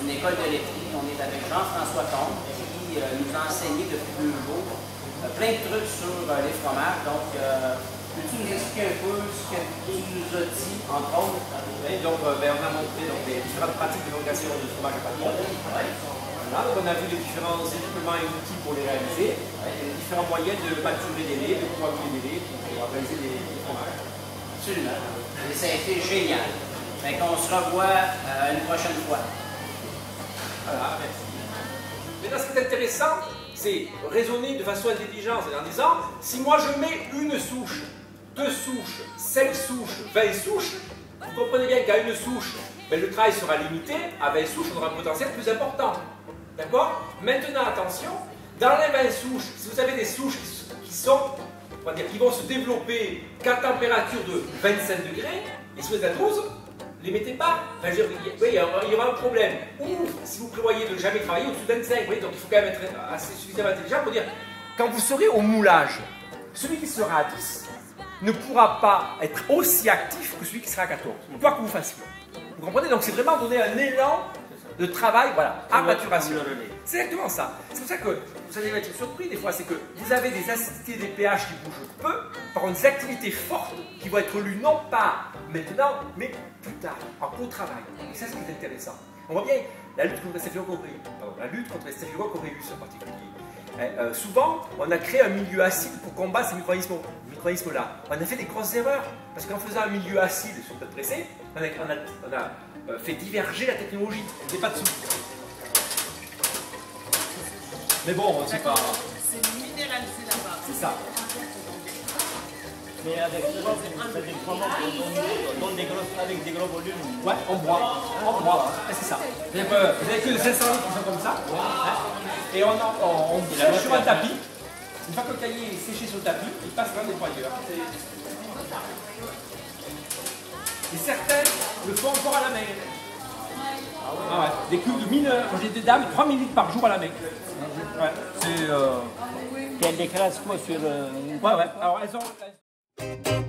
une école de laiterie. On est avec Jean-François Combe qui nous a enseigné depuis 2 jours plein de trucs sur les fromages. Donc, peux-tu nous expliquer un peu ce que tu nous as dit, entre autres? Oui, donc, on a montré donc, les différentes pratiques de fabrication du fromage à papillon. Ouais. Voilà, donc on a vu les différents équipements et outils pour les réaliser, et les différents moyens de maturer des laits, de coaguler des laits pour réaliser des fromages. Absolument. Et ça a été génial. Fait qu'on se revoit une prochaine fois. Voilà, merci. Maintenant, ce qui est intéressant, c'est raisonner de façon intelligente en disant, si moi je mets une souche, 2 souches, 5 souches, 20 souches, vous comprenez bien qu'à une souche, ben, le travail sera limité, à 20 souches, on aura un potentiel plus important. D'accord? Maintenant, attention, dans les 20 souches, si vous avez des souches qui vont se développer qu'à température de 25 degrés, et si vous êtes à 12, ne les mettez pas. Enfin, il y aura un problème. Ou si vous prévoyez de ne jamais travailler au-dessus de 25, vous voyez, donc il faut quand même être assez suffisamment intelligent pour dire, quand vous serez au moulage, celui qui sera à 10 ne pourra pas être aussi actif que celui qui sera à 14, quoi que vous fassiez. Vous comprenez? Donc c'est vraiment donner un élan de travail, voilà, à maturation. C'est exactement ça. C'est pour ça que vous allez être surpris des fois, c'est que vous avez des acidités, des pH qui bougent peu, par contre des activités fortes qui vont être lues non pas maintenant, mais plus tard, en co-travail. Et ça, c'est ce qui est intéressant. On voit bien la lutte contre les Staphylococcus aureus en particulier. Souvent, on a créé un milieu acide pour combattre ces micro-organismes-là. On a fait des grosses erreurs, parce qu'en faisant un milieu acide sur notre pressé, on a fait diverger la technologie. On n'est pas dessous. Mais bon, c'est pas... C'est minéralisé là-bas. C'est ça. Mais avec quoi vous faites des fromages avec des gros volumes? Ouais, on broie. C'est ça. Vous n'avez que 500 litres qui sont comme ça. Et on sèche sur un tapis. Une fois que le cahier est séché sur le tapis, il passe dans le nettoyeur. Et certains le font encore à la main. Ah ouais. Des cuves de mineurs. J'ai des dames 3 000 litres par jour à la main. Ouais. C'est. Qu'elles décrasent quoi sur... Ouais. Alors elles ont.